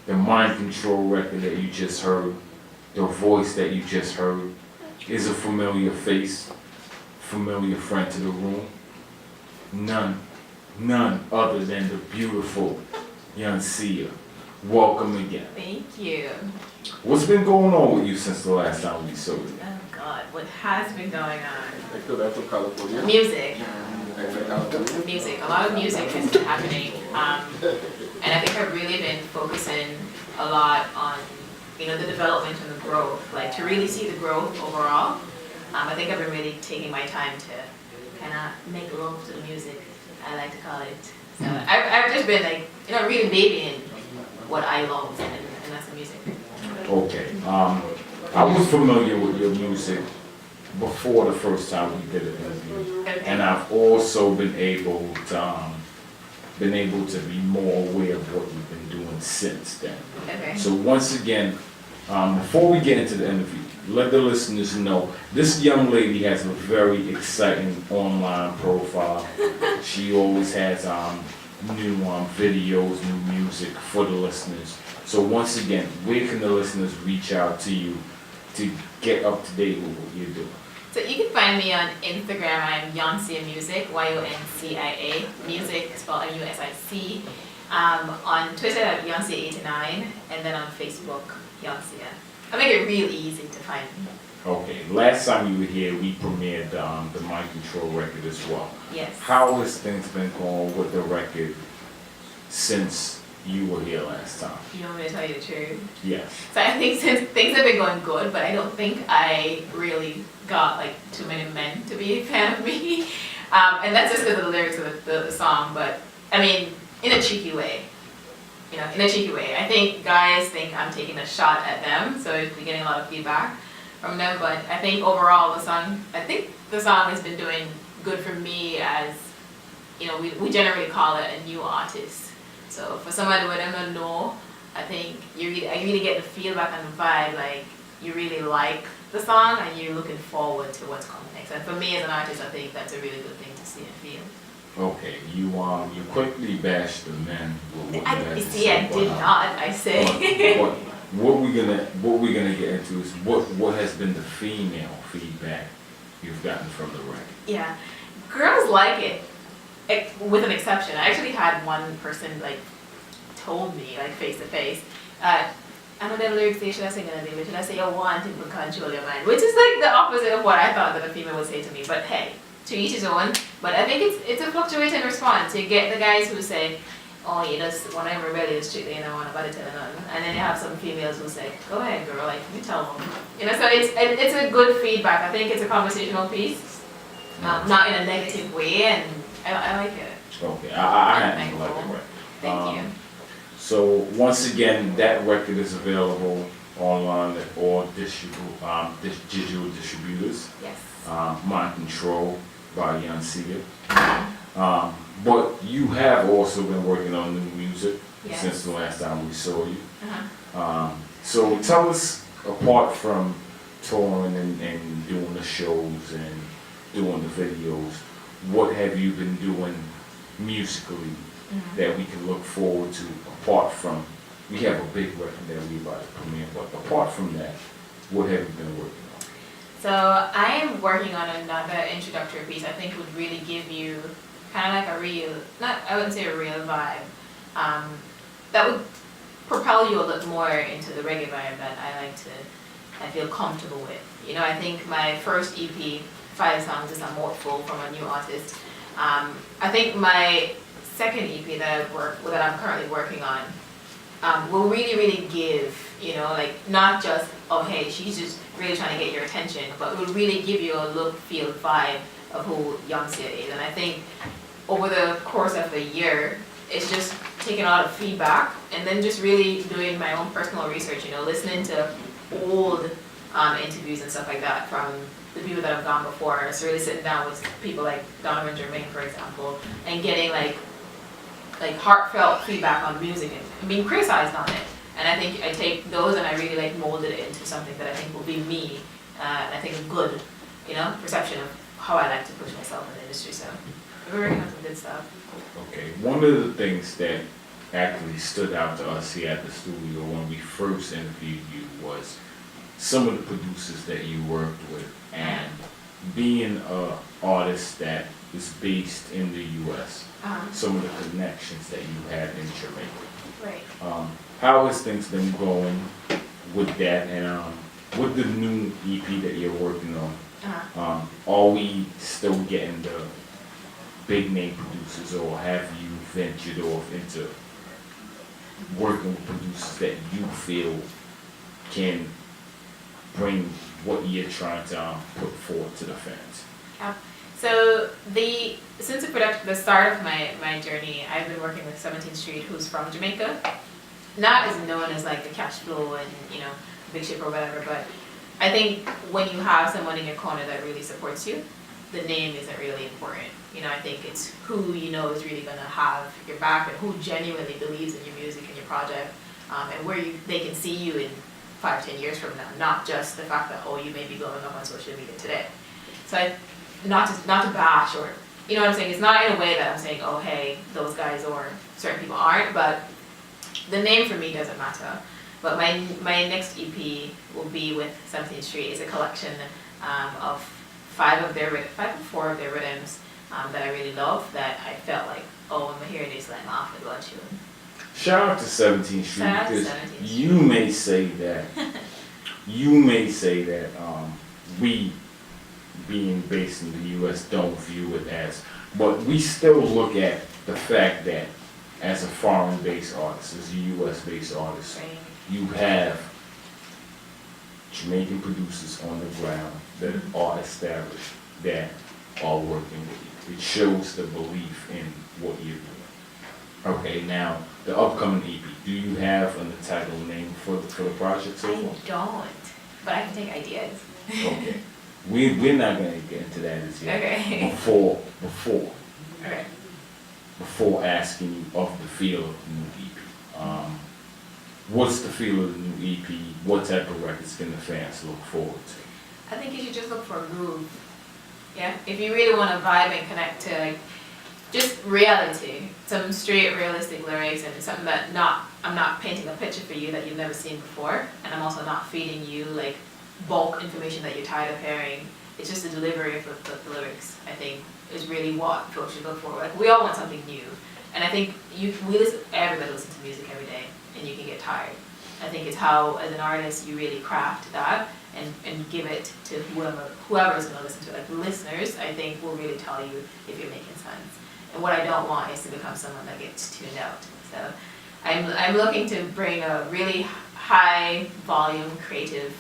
The Mind Control record that you just heard, the voice that you just heard, is a familiar face, familiar friend to the room. None other than the beautiful Yoncia. Welcome again. Thank you. What's been going on with you since the last time we saw you? Oh God, what has been going on? California. Music. Music. A lot of music has been happening. And I think I've really been focusing a lot on, the development and the growth. Like to really see the growth overall. I think I've been really taking my time to kind of make love to the music, I like to call it. So I've just been like, really babying what I love, and that's the music. Okay. I was familiar with your music before the first time we did an interview, Okay. and I've also been able to be more aware of what you've been doing since then. Okay. So once again, before we get into the interview, let the listeners know this young lady has a very exciting online profile. She always has new videos, new music for the listeners. So once again, where can the listeners reach out to you to get up to date with what you're doing? So you can find me on Instagram. I'm Yoncia Music, Yoncia Music, spelled M-U-S-I-C. On Twitter, I'm Yoncia89, and then on Facebook, Yoncia. I make it real easy to find me. Okay, last time you were here, we premiered the Mind Control record as well. Yes. How has things been going with the record since you were here last time? You want me to tell you the truth? Yes. So I think since things have been going good, but I don't think I really got like too many men to be a fan of me. And that's just because of the lyrics of the song, but I mean, in a cheeky way. In a cheeky way. I think guys think I'm taking a shot at them, so we're getting a lot of feedback from them, but I think overall the song has been doing good for me as, we generally call it a new artist. So for somebody who doesn't know, I think I really get the feedback and the vibe, like you really like the song and you're looking forward to what's coming next. And for me as an artist, I think that's a really good thing to see and feel. Okay, you quickly bashed the men. I did not. I say. What we're gonna get into is what has been the female feedback you've gotten from the record. Yeah, girls like it, with an exception. I actually had one person like told me like face to face, I know the lyrics say should I sing anything, but should I say you want to control your mind, which is like the opposite of what I thought that a female would say to me. But hey, to each his own. But I think it's a fluctuating response. You get the guys who say, oh, you just when I'm rebellious strictly and I want nobody telling none. And then you have some females who say, go ahead girl, like you tell them. So it's a good feedback. I think it's a conversational piece. Not in a negative way, and I like it. Okay, I hadn't like it, right? Thank you. So once again, that record is available online at all digital distributors. Yes. Mind Control by Yoncia. But you have also been working on new music since the last time we saw you. So tell us, apart from touring and doing the shows and doing the videos, what have you been doing musically that we can look forward to, apart from, we have a big record that we about to premiere, but apart from that, what have you been working on? So I am working on another introductory piece I think would really give you kind of like a real, I wouldn't say a real vibe, that would propel you a little more into the reggae vibe that I feel comfortable with. I think my first EP, 5 songs, is a mouthful from a new artist. I think my second EP that I'm currently working on will really give, like not just, oh hey, she's just really trying to get your attention, but it will really give you a look, feel, vibe of who Yoncia is. And I think over the course of the year, it's just taking a lot of feedback and then just really doing my own personal research, listening to old interviews and stuff like that from the people that have gone before. So really sitting down with people like Donovan Germain, for example, and getting like heartfelt feedback on music and being criticized on it. And I think I take those and I really like molded it into something that I think will be me, and I think a good, perception of how I like to push myself in the industry. So we're working on some good stuff. Okay, one of the things that actually stood out to us here at the studio when we first interviewed you was some of the producers that you worked with, and being a artist that is based in the U.S., some of the connections that you had in Jamaica. Right. How has things been going with that, and with the new EP that you're working on? Are we still getting the big name producers, or have you ventured off into working with producers that you feel can bring what you're trying to put forward to the fans? So since the start of my journey, I've been working with 17th Street, who's from Jamaica. Not as known as like the Cash Flow and Big Ship or whatever, but I think when you have someone in your corner that really supports you, the name isn't really important. I think it's who is really gonna have your back and who genuinely believes in your music and your project, and where they can see you in 5-10 years from now, not just the fact that you may be blowing up on social media today. So not to bash, or what I'm saying, it's not in a way that I'm saying, oh hey, those guys or certain people aren't, but the name for me doesn't matter. But my next EP will be with 17th Street. It's a collection of 5 or 4 of their rhythms that I really love, that I felt like, when I hear this, I'm off with what you. Shout out to 17th Street, because 17th Street. you may say that we, being based in the U.S., don't view it as, but we still look at the fact that as a foreign-based artist, as a U.S.-based artist, Right. you have Jamaican producers on the ground that are established, that are working with you. It shows the belief in what you're doing. Okay, now the upcoming EP. Do you have an entitled name for the project so far? I don't, but I can take ideas. Okay, we're not gonna get into that as yet. Okay. Before asking you of the feel of the new EP. What's the feel of the new EP? What type of records can the fans look forward to? I think you should just look for a groove. Yeah, if you really want to vibe and connect to just reality, some straight realistic lyrics, and something that I'm not painting a picture for you that you've never seen before, and I'm also not feeding you like bulk information that you're tired of hearing. It's just the delivery of the lyrics, I think, is really what folks should look for. Like, we all want something new, and I think everybody listens to music every day, and you can get tired. I think it's how, as an artist, you really craft that and give it to whoever is going to listen to it. Like, the listeners, I think, will really tell you if you're making sense. And what I don't want is to become someone that gets tuned out. So I'm looking to bring a really high volume, creative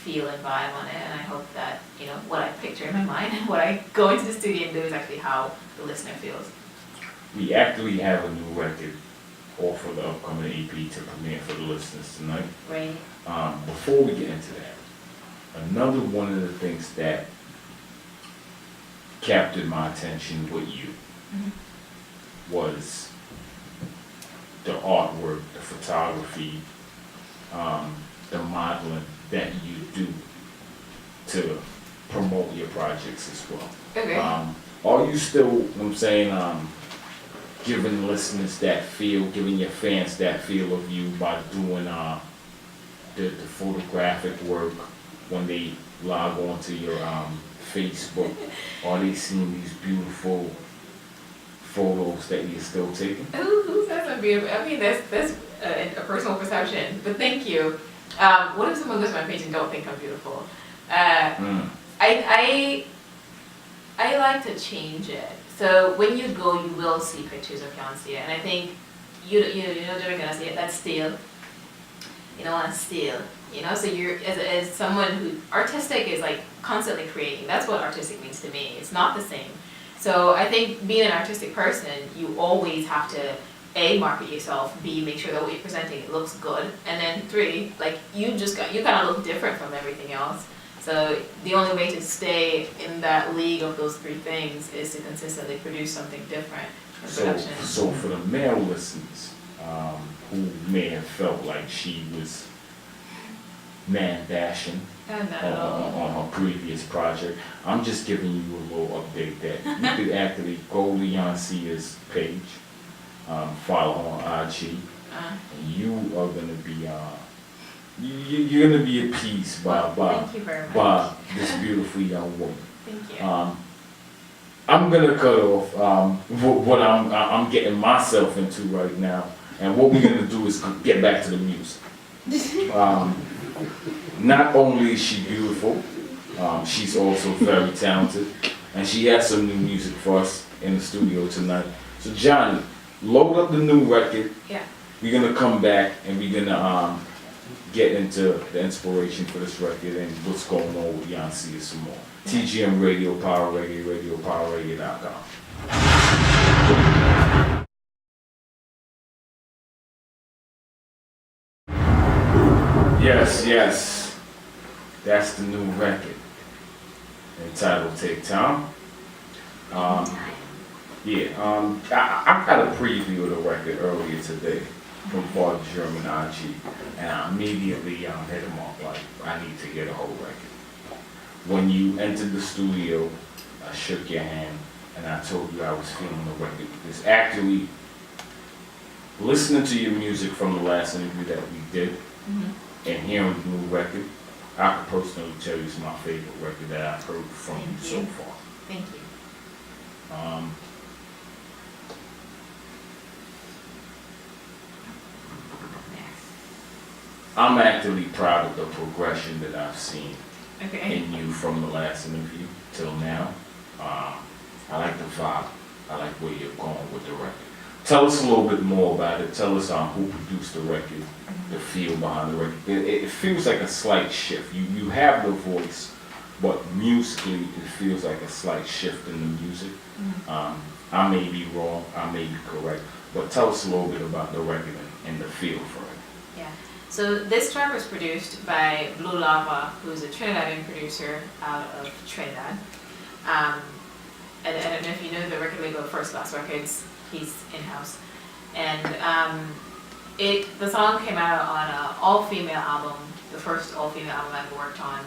feel and vibe on it, and I hope that what I picture in my mind and what I go into the studio and do is actually how the listener feels. We actually have a new record off for the upcoming EP to premiere for the listeners tonight. Right. Before we get into that, another one of the things that captured my attention with you was the artwork, the photography, the modeling that you do to promote your projects as well. Okay. Are you still, giving listeners that feel, giving your fans that feel of you by doing the photographic work when they log on to your Facebook? Are they seeing these beautiful photos that you're still taking? Who says I'm beautiful? I mean, that's a personal perception, but thank you. What if someone goes to my page and don't think I'm beautiful? I like to change it. So when you go, you will see pictures of Yoncia, and I think you're never gonna see it. That's stale. You don't want to steal. So you're as someone who artistic is like constantly creating. That's what artistic means to me. It's not the same. So I think being an artistic person, you always have to A, market yourself, B, make sure that what you're presenting it looks good, and then 3, like you kind of look different from everything else. So the only way to stay in that league of those 3 things is to consistently produce something different in production. So for the male listeners who may have felt like she was man dashing on her previous project, I'm just giving you a little update that you could actually go to Yoncia's page follow on IG. And you are gonna be you're gonna be appeased thank you very much. by this beautiful young woman. Thank you. I'm gonna cut off what I'm getting myself into right now, and what we're gonna do is get back to the music. Not only is she beautiful, she's also very talented, and she has some new music for us in the studio tonight. So Johnny, load up the new record. Yeah. We're gonna come back and we're gonna get into the inspiration for this record and what's going on with Yoncia some more. TGM Radio, Power Reggae, Radio, PowerReggae.com. Yes, that's the new record entitled Take Time. I got a preview of the record earlier today from Father German IG, and I immediately hit him up like, I need to get a whole record. When you entered the studio, I shook your hand and I told you I was feeling the record, because actually listening to your music from the last interview that we did and hearing the new record, I could personally tell you it's my favorite record that I've heard from you so far. Thank you. I'm actually proud of the progression that I've seen Okay. in you from the last interview till now. I like the vibe. I like where you're going with the record. Tell us a little bit more about it. Tell us who produced the record, the feel behind the record. It feels like a slight shift. You have the voice, but musically it feels like a slight shift in the music. I may be wrong, I may be correct, but tell us a little bit about the record and the feel for it. Yeah. So this track was produced by Blue Lava, who's a Trinidadian producer out of Trinidad. I don't know if you know the record label First Class Records. He's in-house. And the song came out on an all-female album, the first all-female album I've worked on.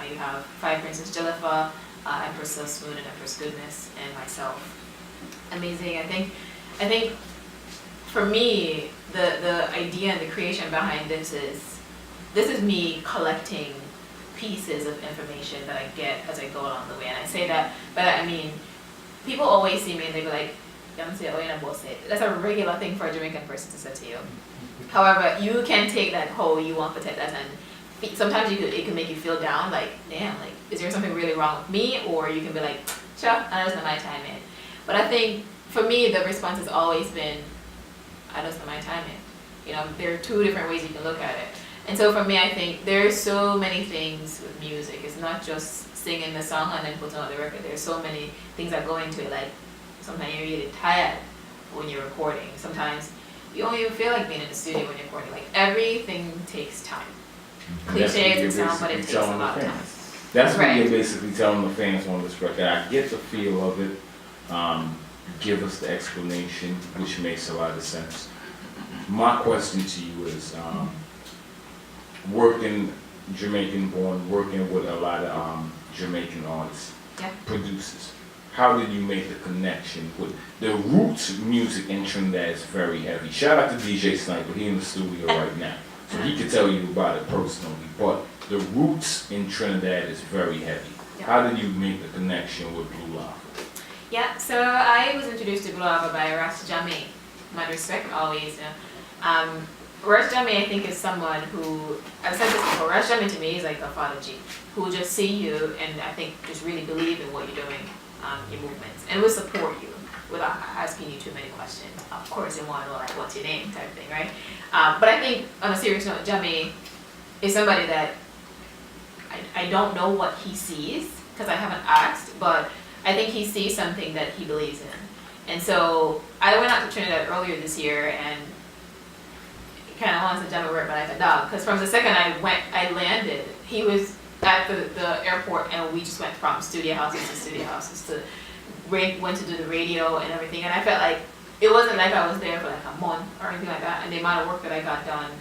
You have Five Princess Jillifa, Empress So Smooth and Empress Goodness, and myself. Amazing. I think for me, the idea and the creation behind this is me collecting pieces of information that I get as I go along the way. And I say that, but I mean, people always see me and they be like, Yoncia, oh, you're not say. That's a regular thing for a Jamaican person to say to you. However, you can take that whole you want to protect that, and sometimes it can make you feel down, like, damn, like, is there something really wrong with me? Or you can be like, sure, I just know my time in. But I think for me, the response has always been, I just know my time in. You know, there are two different ways you can look at it. And so for me, I think there's so many things with music. It's not just singing the song and then putting on the record. There's so many things that go into it. Like sometimes you're really tired when you're recording. Sometimes you don't even feel like being in the studio when you're recording. Like everything takes time. Cliche as it sounds, but it takes a lot of time. That's what you're basically telling the fans on this record. I get the feel of it. Give us the explanation, which makes a lot of sense. My question to you is, working Jamaican born, working with a lot of Jamaican artists, producers, how did you make the connection with the roots music in Trinidad is very heavy. Shout out to DJ Sniper, he in the studio right now. So he could tell you about it personally, but the roots in Trinidad is very heavy. How did you make the connection with Blue Lava? Yeah, so I was introduced to Blue Lava by Ras Jame. Much respect always. Ras Jame, I think, is someone who, I've said this before, Ras Jame to me is like a father G, who will just see you and I think just really believe in what you're doing, your movements, and will support you without asking you too many questions. Of course, they want to know like, what's your name type of thing, right? But I think on a serious note, Jame is somebody that I don't know what he sees because I haven't asked, but I think he sees something that he believes in. And so I went out to Trinidad earlier this year and kind of wanted to Jame work like a dog because from the second I landed, he was at the airport and we just went from studio houses to studio houses to went to do the radio and everything. And I felt like it wasn't like I was there for like a month or anything like that. And the amount of work that I got done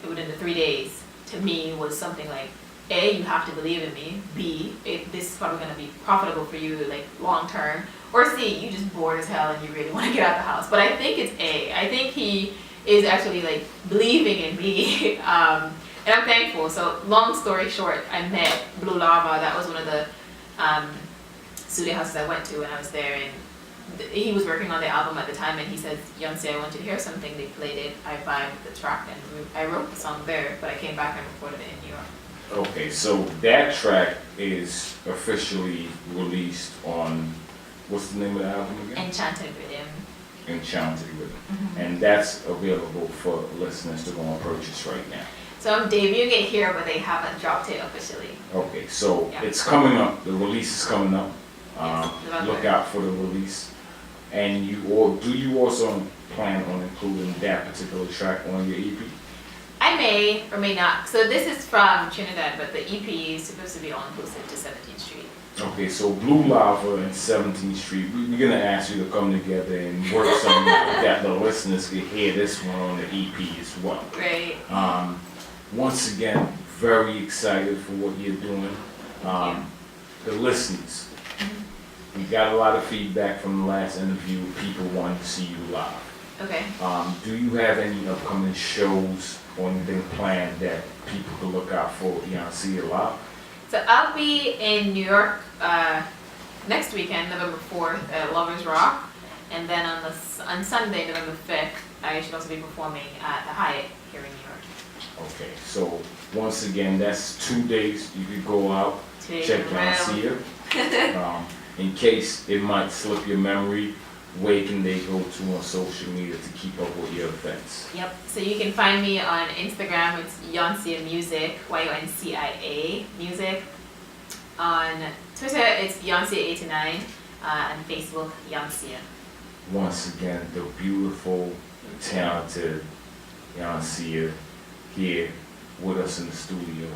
within the 3 days to me was something like A, you have to believe in me. B, this is probably going to be profitable for you like long term. Or C, you just bored as hell and you really want to get out the house. But I think it's A. I think he is actually like believing in me. And I'm thankful. So long story short, I met Blue Lava. That was one of the studio houses I went to when I was there, and he was working on the album at the time, and he said, Yoncia, I want you to hear something. They played it. I vibed with the track, and I wrote the song there, but I came back and recorded it in New York. Okay, so that track is officially released on, what's the name of the album again? Enchanted Rhythm. Enchanted Rhythm. And that's available for listeners to go and purchase right now. So I'm debuting it here, but they haven't dropped it officially. Okay, so it's coming up. The release is coming up. Yes, look out for the release. And do you also plan on including that particular track on your EP? I may or may not. So this is from Trinidad, but the EP is supposed to be all inclusive to 17th Street. Okay, so Blue Lava and 17th Street, we're going to ask you to come together and work something that the listeners can hear this one on the EP as well. Right. Once again, very excited for what you're doing. The listeners, we got a lot of feedback from the last interview. People wanting to see you live. Okay. Do you have any upcoming shows or anything planned that people can look out for Yoncia live? So I'll be in New York next weekend, November 4th at Lovers Rock. And then on Sunday, November 5th, I should also be performing at the Hyatt here in New York. Okay, so once again, that's 2 days. You could go out, check Yoncia. In case it might slip your memory, where can they go to on social media to keep up with your events? Yep, so you can find me on Instagram, it's Yoncia Music, YONCIA Music. On Twitter, it's Yoncia89, and Facebook, Yoncia. Once again, the beautiful, talented Yoncia here with us in the studio.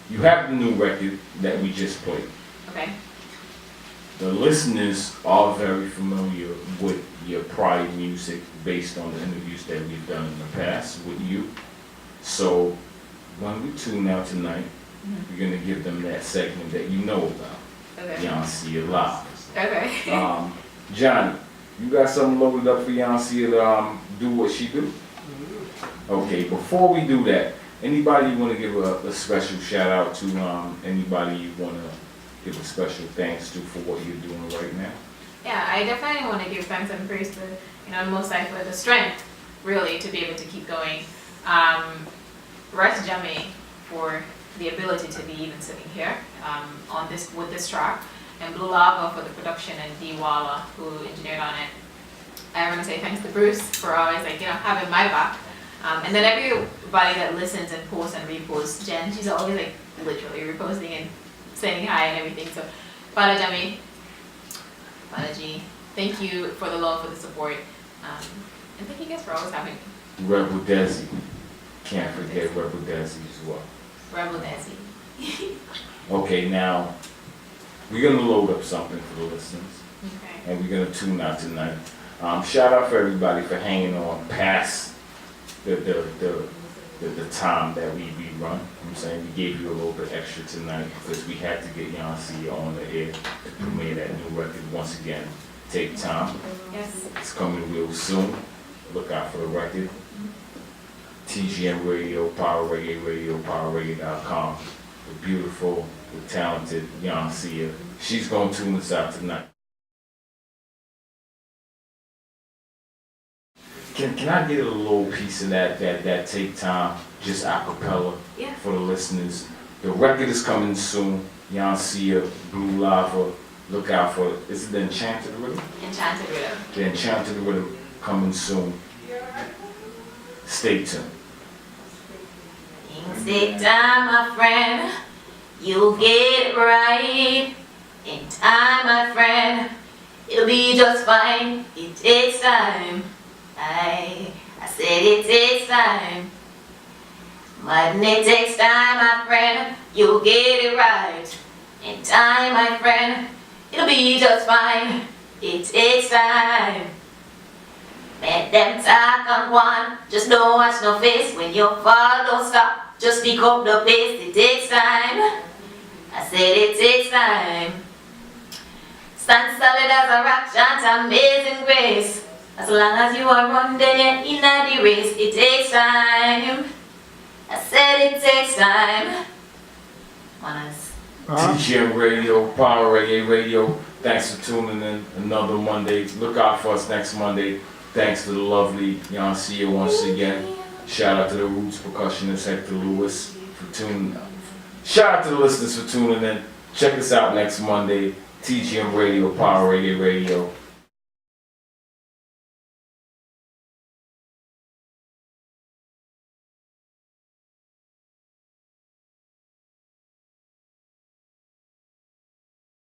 You have the new record that we just played. Okay. The listeners are very familiar with your prior music based on the interviews that we've done in the past with you. So when we tune out tonight, we're going to give them that segment that you know about. Okay. Yoncia Live. Okay. Johnny, you got something loaded up for Yoncia to do what she do? Okay, before we do that, anybody you want to give a special shout out to, anybody you want to give a special thanks to for what you're doing right now? Yeah, I definitely want to give thanks and praise to, Most High for the strength, really, to be able to keep going. Rest Jamie for the ability to be even sitting here with this track, and Blue Lava for the production, and D Walla who engineered on it. I want to say thanks to Bruce for always having my back, and then everybody that listens and posts and reposts. Jen, she's always literally reposting and saying hi and everything. So, Balaji, thank you for the love, for the support, and thank you guys for always having me. Rebel Desi, can't forget Rebel Desi as well. Rebel Desi. Okay, now we're gonna load up something for the listeners, Okay. and we're gonna tune out tonight. Shout out for everybody for hanging on past the time that we run. You know what I'm saying, we gave you a little bit extra tonight because we had to get Yoncia on the air to premiere that new record once again. Take time. Yes. It's coming real soon. Look out for the record. TGM Radio, Power Reggae Radio, PowerReggae.com. The beautiful, the talented Yoncia. She's gonna tune us out tonight. Can I get a little piece of that take time, just a cappella for the listeners? The record is coming soon. Yoncia, Blue Lava, look out for it. Is it the Enchanted Rhythm? Enchanted Rhythm. The Enchanted Rhythm coming soon. Stay tuned. Things take time, my friend. You'll get it right. In time, my friend. It'll be just fine. It takes time. I said it takes time. But it takes time, my friend. You'll get it right. In time, my friend. It'll be just fine. It takes time. Let them talk on one. Just don't watch no face when you fall, don't stop. just pick up the pace, it takes time. I said it takes time. Stand solid as a rock, chant amazing grace. As long as you are running, then you're in the race. It takes time. I said it takes time. Honest. TGM Radio, Power Reggae Radio. Thanks for tuning in another Monday. Look out for us next Monday. Thanks to the lovely Yoncia once again. Shout out to the Roots percussionist Hector Lewis for tuning in. Shout out to the listeners for tuning in. Check us out next Monday. TGM Radio, Power Reggae Radio.